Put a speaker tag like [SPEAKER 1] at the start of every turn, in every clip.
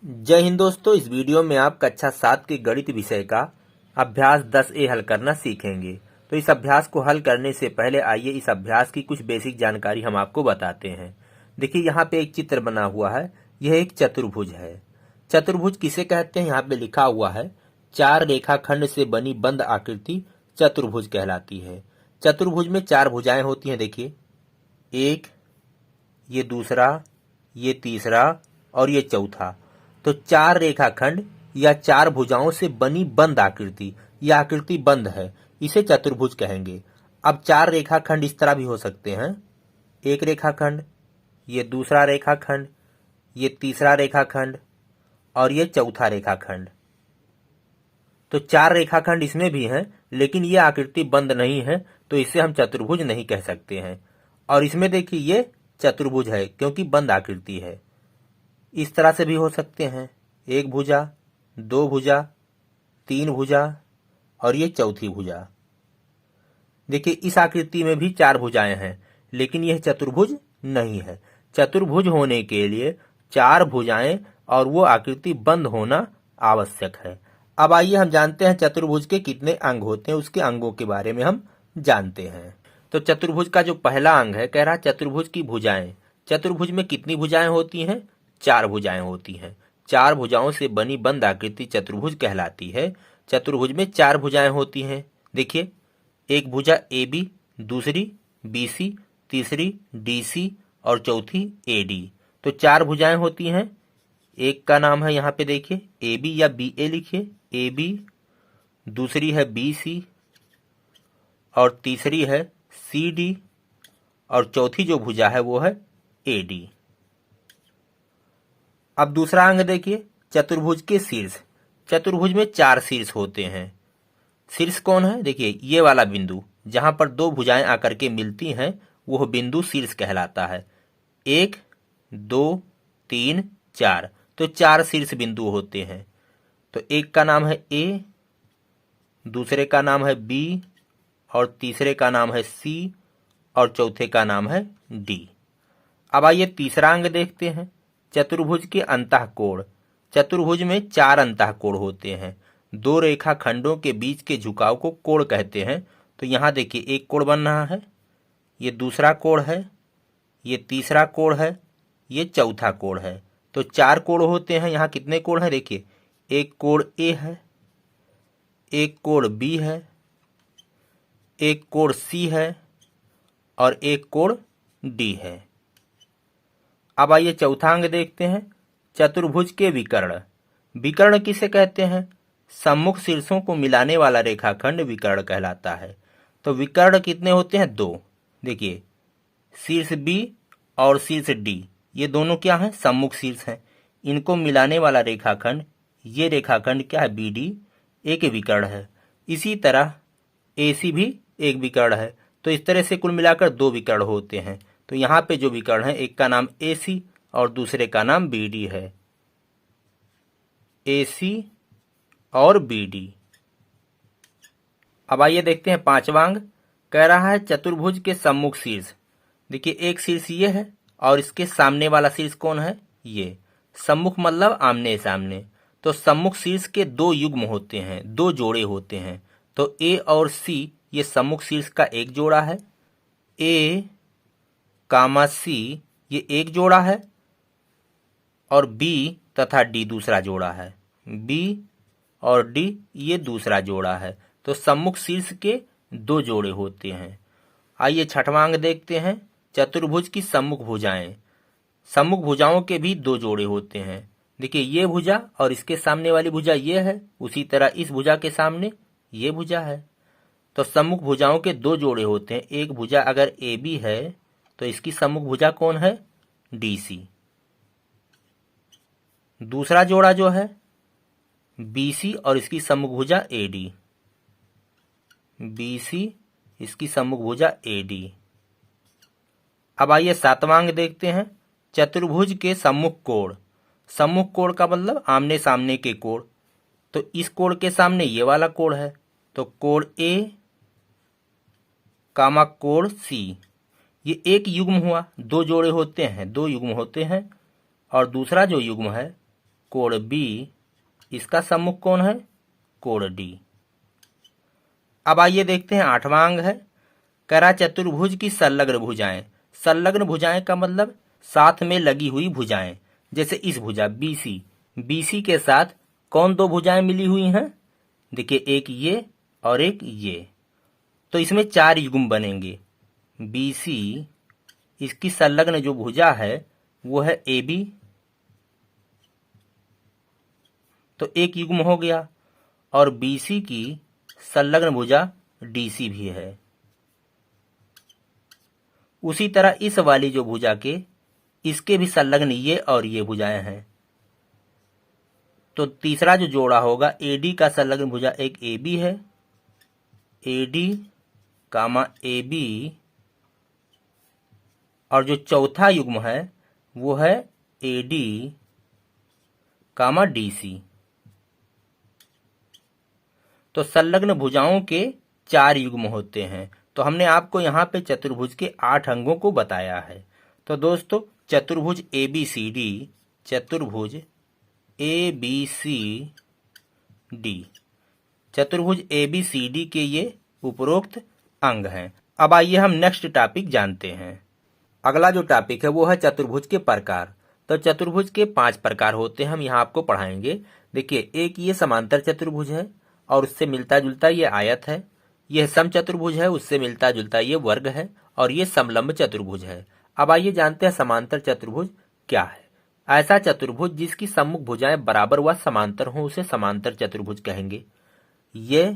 [SPEAKER 1] जय हिंद दोस्तों, इस वीडियो में आप कक्षा 7 के गणित विषय का अभ्यास 10A हल करना सीखेंगे। तो इस अभ्यास को हल करने से पहले आइए इस अभ्यास की कुछ बेसिक जानकारी हम आपको बताते हैं। देखिए यहाँ पे एक चित्र बना हुआ है, यह एक चतुर्भुज है। चतुर्भुज किसे कहते हैं, यहाँ पे लिखा हुआ है 4 रेखाखंड से बनी बंद आकृति चतुर्भुज कहलाती है। चतुर्भुज में 4 भुजाएं होती हैं। देखिए, एक, ये दूसरा, ये तीसरा और ये चौथा। तो 4 रेखाखंड या 4 भुजाओं से बनी बंद आकृति, यह आकृति बंद है, इसे चतुर्भुज कहेंगे। अब 4 रेखाखंड इस तरह भी हो सकते हैं, एक रेखाखंड, ये दूसरा रेखाखंड, ये तीसरा रेखाखंड और ये चौथा रेखाखंड। तो 4 रेखाखंड इसमें भी हैं, लेकिन ये आकृति बंद नहीं है, तो इसे हम चतुर्भुज नहीं कह सकते हैं। और इसमें देखिए ये चतुर्भुज है क्योंकि बंद आकृति है। इस तरह से भी हो सकते हैं, एक भुजा, दो भुजा, तीन भुजा और ये चौथी भुजा। देखिए इस आकृति में भी 4 भुजाएं हैं, लेकिन यह चतुर्भुज नहीं है। चतुर्भुज होने के लिए 4 भुजाएं और वो आकृति बंद होना आवश्यक है। अब आइए हम जानते हैं चतुर्भुज के कितने अंग होते हैं, उसके अंगों के बारे में हम जानते हैं। तो चतुर्भुज का जो पहला अंग है, कह रहा चतुर्भुज की भुजाएं। चतुर्भुज में कितनी भुजाएं होती हैं? 4 भुजाएं होती हैं। 4 भुजाओं से बनी बंद आकृति चतुर्भुज कहलाती है। चतुर्भुज में 4 भुजाएं होती हैं। देखिए, एक भुजा AB, दूसरी BC, तीसरी DC और चौथी AD। तो 4 भुजाएं होती हैं। एक का नाम है यहाँ पे देखिए AB या BA लिखिए, AB, दूसरी है BC और तीसरी है CD और चौथी जो भुजा है वो है AD। अब दूसरा अंग देखिए, चतुर्भुज के शीर्ष। चतुर्भुज में 4 शीर्ष होते हैं। शीर्ष कौन है? देखिए ये वाला बिंदु जहां पर 2 भुजाएं आकर के मिलती हैं, वह बिंदु शीर्ष कहलाता है। 1, 2, 3, 4। तो 4 शीर्ष बिंदु होते हैं। तो एक का नाम है A, दूसरे का नाम है B और तीसरे का नाम है C और चौथे का नाम है D। अब आइए तीसरा अंग देखते हैं, चतुर्भुज के अंतःकोण। चतुर्भुज में 4 अंतःकोण होते हैं। 2 रेखाखंडों के बीच के झुकाव को कोण कहते हैं। तो यहाँ देखिए एक कोण बन रहा है, ये दूसरा कोण है, ये तीसरा कोण है, ये चौथा कोण है। तो 4 कोण होते हैं। यहाँ कितने कोण हैं? देखिए, एक कोण A है, एक कोण B है, एक कोण C है और एक कोण D है। अब आइए चौथा अंग देखते हैं, चतुर्भुज के विकर्ण। विकर्ण किसे कहते हैं? सम्मुख शीर्षों को मिलाने वाला रेखाखंड विकर्ण कहलाता है। तो विकर्ण कितने होते हैं? 2। देखिए, शीर्ष B और शीर्ष D, ये दोनों क्या हैं? सम्मुख शीर्ष हैं। इनको मिलाने वाला रेखाखंड, ये रेखाखंड क्या है? BD, एक विकर्ण है। इसी तरह AC भी एक विकर्ण है। तो इस तरह से कुल मिलाकर 2 विकर्ण होते हैं। तो यहाँ पे जो विकर्ण है, एक का नाम AC और दूसरे का नाम BD है। AC और BD। अब आइए देखते हैं पांचवा अंग, कह रहा है चतुर्भुज के सम्मुख शीर्ष। देखिए एक शीर्ष ये है और इसके सामने वाला शीर्ष कौन है? ये। सम्मुख मतलब आमने सामने। तो सम्मुख शीर्ष के 2 युग्म होते हैं, 2 जोड़े होते हैं। तो A और C ये सम्मुख शीर्ष का एक जोड़ा है, A, C ये एक जोड़ा है और B तथा D दूसरा जोड़ा है। B और D ये दूसरा जोड़ा है। तो सम्मुख शीर्ष के 2 जोड़े होते हैं। आइए छठवां अंग देखते हैं, चतुर्भुज की सम्मुख भुजाएं। सम्मुख भुजाओं के भी 2 जोड़े होते हैं। देखिए ये भुजा और इसके सामने वाली भुजा ये है, उसी तरह इस भुजा के सामने ये भुजा है। तो सम्मुख भुजाओं के 2 जोड़े होते हैं। एक भुजा अगर AB है तो इसकी सम्मुख भुजा कौन है? DC। दूसरा जोड़ा जो है BC और इसकी सम्मुख भुजा AD। BC, इसकी सम्मुख भुजा AD। अब आइए सातवां अंग देखते हैं, चतुर्भुज के सम्मुख कोण। सम्मुख कोण का मतलब आमने सामने के कोण। तो इस कोण के सामने ये वाला कोण है। तो कोण A, कोण C, ये एक युग्म हुआ। 2 जोड़े होते हैं, 2 युग्म होते हैं। और दूसरा जो युग्म है कोण बी, इसका सम्मुख कौन है, कोण डी। अब आइए देखते हैं 8वां अंग है। कह रहा चतुर्भुज की संलग्न भुजाएं। संलग्न भुजाएं का मतलब साथ में लगी हुई भुजाएं। जैसे इस भुजा BC, BC के साथ कौन दो भुजाएं मिली हुई हैं, देखिए एक ये और एक ये, तो इसमें 4 युग्म बनेंगे। BC, इसकी संलग्न जो भुजा है वो है AB, तो एक युग्म हो गया, और BC की संलग्न भुजा DC भी है। उसी तरह इस वाली जो भुजा के, इसके भी संलग्न ये और ये भुजाएं हैं, तो तीसरा जो जोड़ा होगा AD का संलग्न भुजा एक AB है, AD कामा AB, और जो चौथा युग्म है वो है AD कामा DC। तो संलग्न भुजाओं के 4 युग्म होते हैं। तो हमने आपको यहाँ पे चतुर्भुज के 8 अंगों को बताया है। तो दोस्तों चतुर्भुज ABCD, चतुर्भुज ABCD, चतुर्भुज ABCD के ये उपरोक्त अंग हैं। अब आइए हम नेक्स्ट टॉपिक जानते हैं। अगला जो टॉपिक है वो है चतुर्भुज के प्रकार। तो चतुर्भुज के 5 प्रकार होते हैं, हम यहाँ आपको पढ़ाएंगे। देखिए एक ये समांतर चतुर्भुज है और उससे मिलता जुलता ये आयत है। यह समचतुर्भुज है, उससे मिलता जुलता ये वर्ग है, और ये समलंब चतुर्भुज है। अब आइए जानते हैं समांतर चतुर्भुज क्या है। ऐसा चतुर्भुज जिसकी सम्मुख भुजाएं बराबर व समांतर हों उसे समांतर चतुर्भुज कहेंगे। ये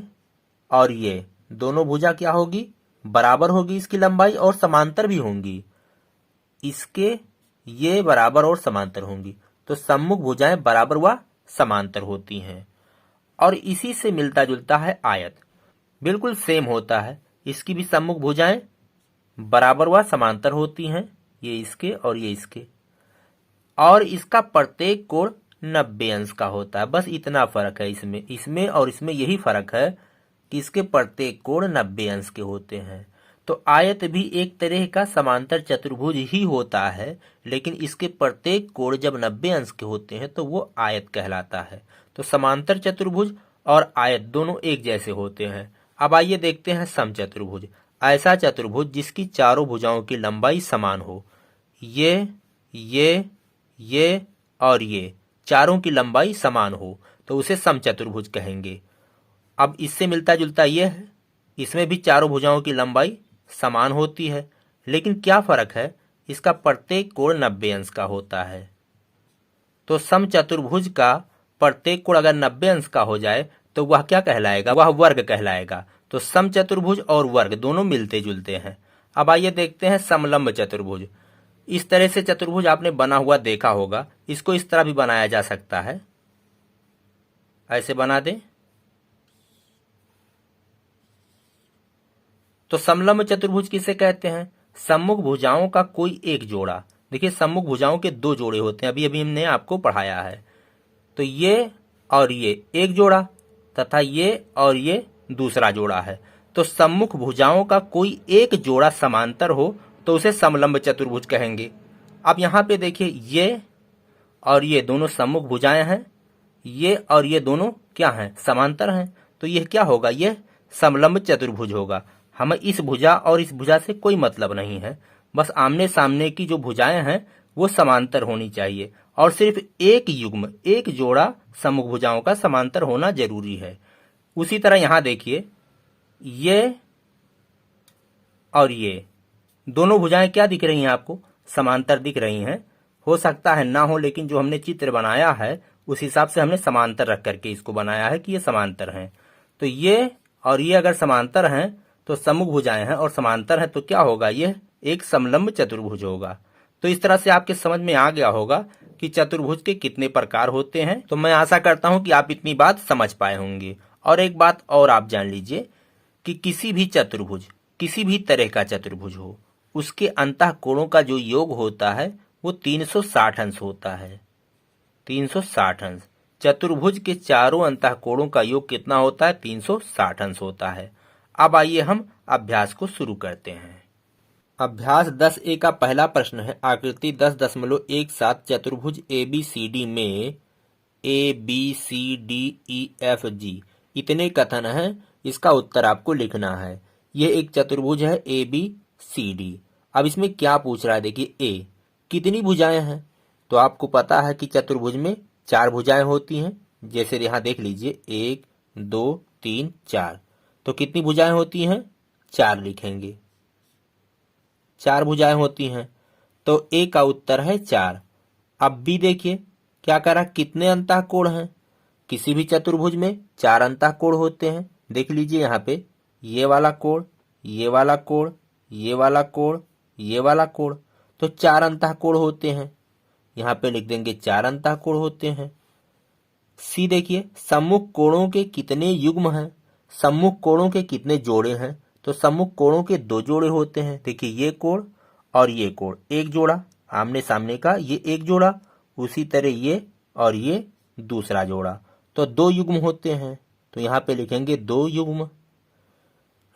[SPEAKER 1] और ये दोनों भुजा क्या होगी, बराबर होगी इसकी लंबाई और समांतर भी होंगी। इसके ये बराबर और समांतर होंगी, तो सम्मुख भुजाएं बराबर व समांतर होती हैं। और इसी से मिलता जुलता है आयत, बिल्कुल सेम होता है। इसकी भी सम्मुख भुजाएं बराबर व समांतर होती हैं, ये इसके और ये इसके, और इसका प्रत्येक कोण 90 अंश का होता है। बस इतना फर्क है इसमें और इसमें यही फर्क है कि इसके प्रत्येक कोण 90 अंश के होते हैं। तो आयत भी एक तरह का समांतर चतुर्भुज ही होता है, लेकिन इसके प्रत्येक कोण जब 90 अंश के होते हैं तो वो आयत कहलाता है। तो समांतर चतुर्भुज और आयत दोनों एक जैसे होते हैं। अब आइए देखते हैं समचतुर्भुज। ऐसा चतुर्भुज जिसकी चारों भुजाओं की लंबाई समान हो। ये और ये चारों की लंबाई समान हो तो उसे समचतुर्भुज कहेंगे। अब इससे मिलता जुलता ये है, इसमें भी चारों भुजाओं की लंबाई समान होती है, लेकिन क्या फर्क है, इसका प्रत्येक कोण 90 अंश का होता है। तो समचतुर्भुज का प्रत्येक कोण अगर 90 अंश का हो जाए तो वह क्या कहलाएगा, वह वर्ग कहलाएगा। तो समचतुर्भुज और वर्ग दोनों मिलते जुलते हैं। अब आइए देखते हैं समलंब चतुर्भुज। इस तरह से चतुर्भुज आपने बना हुआ देखा होगा। इसको इस तरह भी बनाया जा सकता है, ऐसे बना दें। तो समलंब चतुर्भुज किसे कहते हैं, सम्मुख भुजाओं का कोई एक जोड़ा। देखिए सम्मुख भुजाओं के 2 जोड़े होते हैं, अभी हमने आपको पढ़ाया है। तो ये और ये एक जोड़ा तथा ये और ये दूसरा जोड़ा है। तो सम्मुख भुजाओं का कोई एक जोड़ा समांतर हो तो उसे समलंब चतुर्भुज कहेंगे। अब यहाँ पे देखिए ये और ये दोनों सम्मुख भुजाएं हैं, ये और ये दोनों क्या हैं, समांतर हैं। तो यह क्या होगा, यह समलंब चतुर्भुज होगा। हमें इस भुजा और इस भुजा से कोई मतलब नहीं है, बस आमने सामने की जो भुजाएं हैं वो समांतर होनी चाहिए, और सिर्फ एक युग्म, एक जोड़ा सम्मुख भुजाओं का समांतर होना जरूरी है। उसी तरह यहाँ देखिए ये और ये दोनों भुजाएं क्या दिख रही हैं आपको, समांतर दिख रही हैं। हो सकता है ना हो, लेकिन जो हमने चित्र बनाया है उस हिसाब से हमने समांतर रख करके इसको बनाया है कि ये समांतर हैं। तो ये और ये अगर समांतर हैं तो सम्मुख भुजाएं हैं और समांतर हैं, तो क्या होगा, यह एक समलंब चतुर्भुज होगा। तो इस तरह से आपके समझ में आ गया होगा कि चतुर्भुज के कितने प्रकार होते हैं। तो मैं आशा करता हूं कि आप इतनी बात समझ पाए होंगे। और एक बात और आप जान लीजिए कि किसी भी चतुर्भुज, किसी भी तरह का चतुर्भुज हो, उसके अंतः कोणों का जो योग होता है वो 360 अंश होता है। 360 अंश। चतुर्भुज के चारों अंतः कोणों का योग कितना होता है, 360 अंश होता है। अब आइए हम अभ्यास को शुरू करते हैं। अभ्यास 10A का पहला प्रश्न है, आकृति 10.17 चतुर्भुज ABCD में A B C D E F G, इतने कथन हैं। इसका उत्तर आपको लिखना है। ये एक चतुर्भुज है ए बी सी डी। अब इसमें क्या पूछ रहा है, देखिए ए कितनी भुजाएं हैं। तो आपको पता है कि चतुर्भुज में 4 भुजाएं होती हैं। जैसे यहाँ देख लीजिए 1 2 3 4। तो कितनी भुजाएं होती हैं, 4 लिखेंगे। 4 भुजाएं होती हैं, तो ए का उत्तर है 4। अब बी देखिए क्या करा, कितने अंतःकोण हैं। किसी भी चतुर्भुज में 4 अंतःकोण होते हैं। देख लीजिए यहाँ पे ये वाला कोण, ये वाला कोण, ये वाला कोण, ये वाला कोण, तो 4 अंतःकोण होते हैं। यहाँ पे लिख देंगे 4 अंतःकोण होते हैं। सी देखिए सम्मुख कोणों के कितने युग्म हैं। सम्मुख कोणों के कितने जोड़े हैं, तो सम्मुख कोणों के 2 जोड़े होते हैं। देखिए ये कोण और ये कोण, एक जोड़ा आमने सामने का, ये एक जोड़ा, उसी तरह ये और ये दूसरा जोड़ा, तो 2 युग्म होते हैं। तो यहाँ पे लिखेंगे 2 युग्म।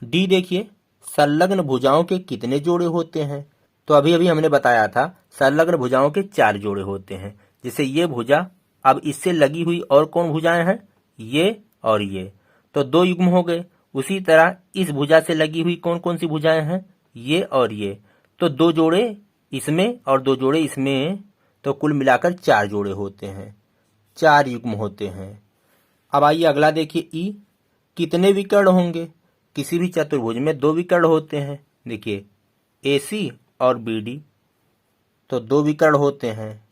[SPEAKER 1] डी देखिए संलग्न भुजाओं के कितने जोड़े होते हैं। तो अभी अभी हमने बताया था संलग्न भुजाओं के 4 जोड़े होते हैं। जैसे ये भुजा, अब इससे लगी हुई और कौन भुजाएं हैं, ये और ये, तो 2 युग्म हो गए। उसी तरह इस भुजा से लगी हुई कौन कौन सी भुजाएं हैं, ये और ये, तो 2 जोड़े इसमें और 2 जोड़े इसमें, तो कुल मिलाकर 4 जोड़े होते हैं, 4 युग्म होते हैं। अब आइए अगला देखिए ई कितने विकर्ण होंगे। किसी भी चतुर्भुज में 2 विकर्ण होते हैं। देखिए ए सी और बी डी, तो 2 विकर्ण होते हैं।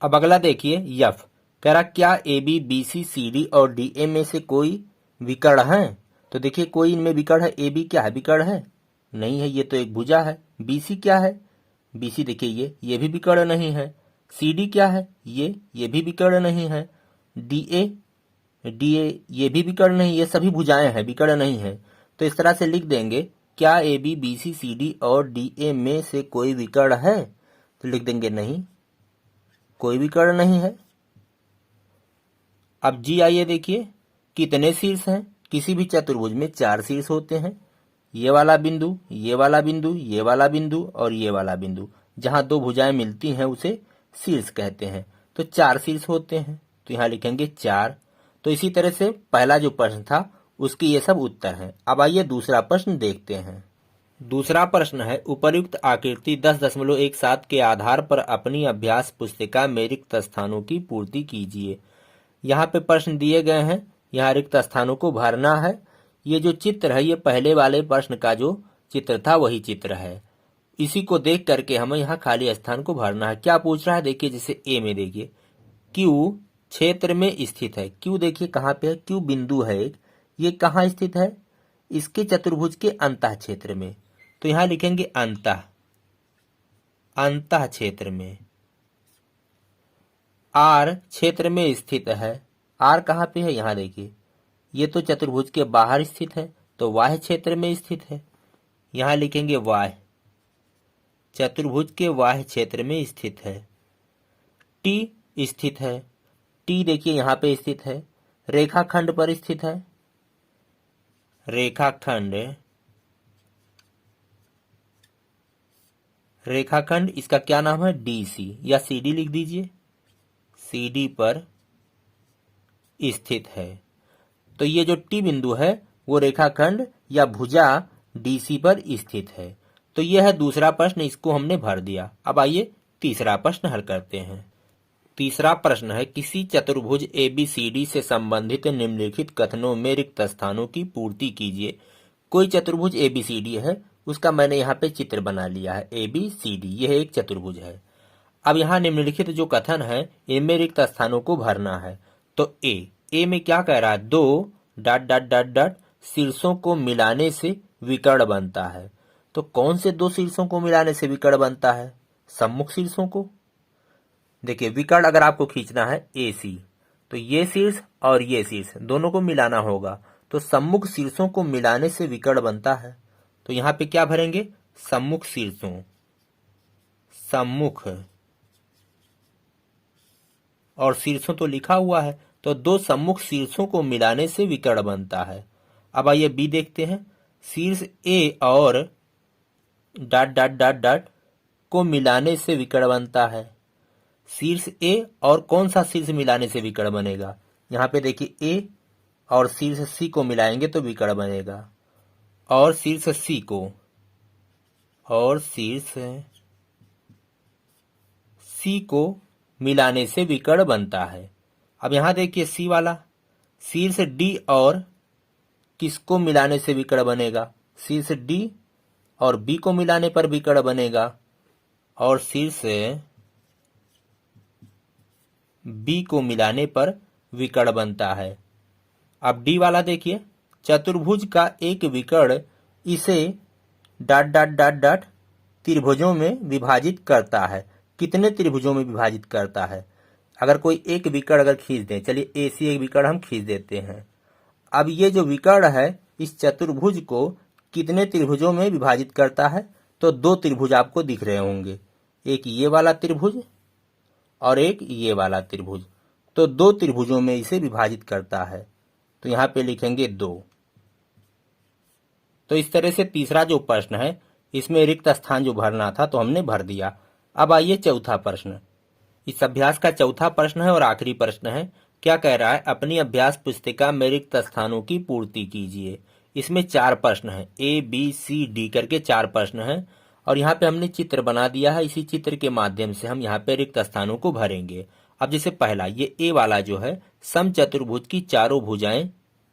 [SPEAKER 1] अब अगला देखिए यफ, कह रहा क्या A B B C C D और डी ए में से कोई विकर्ण है। तो देखिए कोई इनमें विकर्ण है। ए बी क्या है, विकर्ण है नहीं है, ये तो एक भुजा है। बी सी क्या है, बी सी देखिए ये भी विकर्ण नहीं है। सी डी क्या है, ये भी विकर्ण नहीं है। डी ए ये भी विकर्ण नहीं, ये सभी भुजाएं हैं, विकर्ण नहीं है। तो इस तरह से लिख देंगे क्या A B B C C D और डी ए में से कोई विकर्ण है, तो लिख देंगे नहीं, कोई विकर्ण नहीं है। अब जी आइए देखिए कितने शीर्ष हैं। किसी भी चतुर्भुज में 4 शीर्ष होते हैं। ये वाला बिंदु, ये वाला बिंदु, ये वाला बिंदु और ये वाला बिंदु, जहां 2 भुजाएं मिलती हैं उसे शीर्ष कहते हैं। तो 4 शीर्ष होते हैं, तो यहाँ लिखेंगे 4। तो इसी तरह से पहला जो प्रश्न था उसके ये सब उत्तर हैं। अब आइए दूसरा प्रश्न देखते हैं। दूसरा प्रश्न है उपर्युक्त आकृति 10.17 के आधार पर अपनी अभ्यास पुस्तिका में रिक्त स्थानों की पूर्ति कीजिए। यहाँ पे प्रश्न दिए गए हैं, यहाँ रिक्त स्थानों को भरना है। ये जो चित्र है ये पहले वाले प्रश्न का जो चित्र था वही चित्र है। इसी को देख करके हमें यहाँ खाली स्थान को भरना है। क्या पूछ रहा है, देखिए जैसे ए में देखिए क्यू क्षेत्र में स्थित है। क्यू देखिए कहाँ पे है, क्यू बिंदु है एक, ये कहाँ स्थित है, इसके चतुर्भुज के अंतः क्षेत्र में। तो यहां लिखेंगे अंतः क्षेत्र में। आर क्षेत्र में स्थित है। आर कहाँ पे है, यहां देखिए ये तो चतुर्भुज के बाहर स्थित है, तो वाह्य क्षेत्र में स्थित है। यहां लिखेंगे वाह्य, चतुर्भुज के वाह्य क्षेत्र में स्थित है। टी स्थित है। टी देखिए यहां पे स्थित है, रेखाखंड पर स्थित है। रेखाखंड इसका क्या नाम है, डी सी या सी डी लिख दीजिए, सी डी पर स्थित है। तो ये जो टी बिंदु है वो रेखाखंड या भुजा डी सी पर स्थित है। तो यह है दूसरा प्रश्न, इसको हमने भर दिया। अब आइए तीसरा प्रश्न हल करते हैं। तीसरा प्रश्न है किसी चतुर्भुज ABCD से संबंधित निम्नलिखित कथनों में रिक्त स्थानों की पूर्ति कीजिए। कोई चतुर्भुज ABCD है, उसका मैंने यहाँ पे चित्र बना लिया है। ABCD यह एक चतुर्भुज है। अब यहाँ निम्नलिखित जो कथन है इनमें रिक्त स्थानों को भरना है। तो ए में क्या कह रहा है, 2 ... शीर्षों को मिलाने से विकर्ण बनता है। तो कौन से 2 शीर्षों को मिलाने से विकर्ण बनता है, सम्मुख शीर्षों को। देखिए विकर्ण अगर आपको खींचना है AC, तो ये शीर्ष और ये शीर्ष दोनों को मिलाना होगा, तो सम्मुख शीर्षों को मिलाने से विकर्ण बनता है। तो यहाँ पे क्या भरेंगे, सम्मुख शीर्षों, सम्मुख और शीर्षों तो लिखा हुआ है, तो 2 सम्मुख शीर्षों को मिलाने से विकर्ण बनता है। अब आइए बी देखते हैं, शीर्ष A और ... को मिलाने से विकर्ण बनता है। शीर्ष ए और कौन सा शीर्ष मिलाने से विकर्ण बनेगा। यहाँ पे देखिए ए और शीर्ष सी को मिलाएंगे तो विकर्ण बनेगा, और शीर्ष सी को और शीर्ष सी को मिलाने से विकर्ण बनता है। अब यहाँ देखिए सी वाला शीर्ष डी और किसको मिलाने से विकर्ण बनेगा, शीर्ष डी और बी को मिलाने पर विकर्ण बनेगा, और शीर्ष बी को मिलाने पर विकर्ण बनता है। अब डी वाला देखिए चतुर्भुज का एक विकर्ण इसे डॉट डॉट डॉट डॉट त्रिभुजों में विभाजित करता है। कितने त्रिभुजों में विभाजित करता है। अगर कोई एक विकर्ण अगर खींच दें, चलिए ए सी एक विकर्ण हम खींच देते हैं। अब ये जो विकर्ण है इस चतुर्भुज को कितने त्रिभुजों में विभाजित करता है, तो दो त्रिभुज आपको दिख रहे होंगे, एक ये वाला त्रिभुज और एक ये वाला त्रिभुज। तो दो त्रिभुजों में इसे विभाजित करता है, तो यहाँ पे लिखेंगे 2। तो इस तरह से तीसरा जो प्रश्न है इसमें रिक्त स्थान जो भरना था तो हमने भर दिया। अब आइए चौथा प्रश्न। इस अभ्यास का चौथा प्रश्न है और आखिरी प्रश्न है। क्या कह रहा है, अपनी अभ्यास पुस्तिका में रिक्त स्थानों की पूर्ति कीजिए। इसमें 4 प्रश्न हैं, ए बी सी डी करके 4 प्रश्न हैं, और यहाँ पे हमने चित्र बना दिया है। इसी चित्र के माध्यम से हम यहाँ पे रिक्त स्थानों को भरेंगे। अब जैसे पहला ये ए वाला जो है, समचतुर्भुज की चारों भुजाएं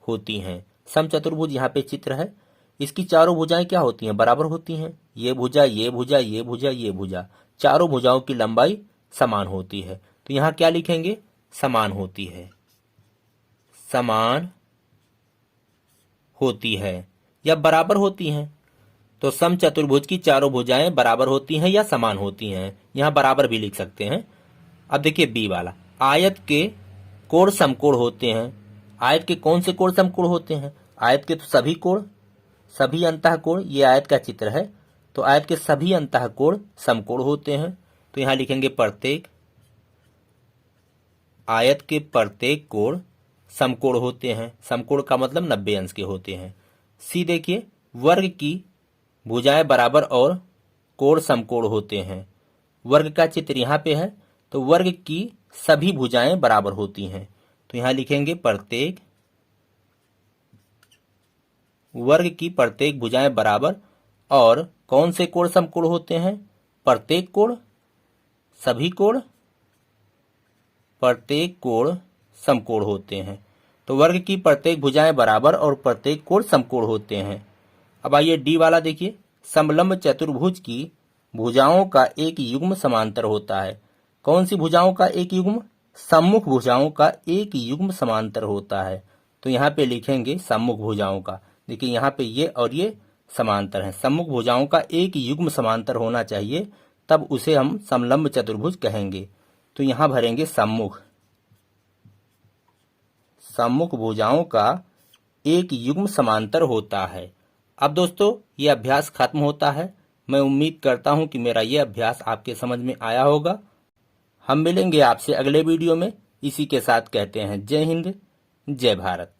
[SPEAKER 1] होती हैं। समचतुर्भुज यहाँ पे चित्र है, इसकी चारों भुजाएं क्या होती हैं, बराबर होती हैं। ये भुजा, ये भुजा, ये भुजा, ये भुजा, चारों भुजाओं की लंबाई समान होती है। तो यहाँ क्या लिखेंगे, समान होती है, समान होती है या बराबर होती हैं। तो समचतुर्भुज की चारों भुजाएं बराबर होती हैं या समान होती हैं, यहाँ बराबर भी लिख सकते हैं। अब देखिए बी वाला, आयत के कोण समकोण होते हैं। आयत के कौन से कोण समकोण होते हैं, आयत के तो सभी कोण, सभी अंतःकोण, ये आयत का चित्र है, तो आयत के सभी अंतःकोण समकोण होते हैं। तो यहाँ लिखेंगे प्रत्येक, आयत के प्रत्येक कोण समकोण होते हैं। समकोण का मतलब 90 अंश के होते हैं। सी देखिए, वर्ग की भुजाएं बराबर और कोण समकोण होते हैं। वर्ग का चित्र यहाँ पे है, तो वर्ग की सभी भुजाएं बराबर होती हैं। तो यहाँ लिखेंगे प्रत्येक, वर्ग की प्रत्येक भुजाएं बराबर और कौन से कोण समकोण होते हैं, प्रत्येक कोण, सभी कोण, प्रत्येक कोण समकोण होते हैं। तो वर्ग की प्रत्येक भुजाएं बराबर और प्रत्येक कोण समकोण होते हैं। अब आइए डी वाला देखिए, समलंब चतुर्भुज की भुजाओं का एक युग्म समांतर होता है। कौन सी भुजाओं का एक युग्म, सम्मुख भुजाओं का एक युग्म समांतर होता है। तो यहाँ पे लिखेंगे सम्मुख भुजाओं का, देखिए यहाँ पे ये और ये समांतर है, सम्मुख भुजाओं का एक युग्म समांतर होना चाहिए, तब उसे हम समलंब चतुर्भुज कहेंगे। तो यहाँ भरेंगे सम्मुख, सम्मुख भुजाओं का एक युग्म समांतर होता है। अब दोस्तों ये अभ्यास खत्म होता है। मैं उम्मीद करता हूं कि मेरा ये अभ्यास आपके समझ में आया होगा। हम मिलेंगे आपसे अगले वीडियो में। इसी के साथ कहते हैं जय हिंद, जय भारत।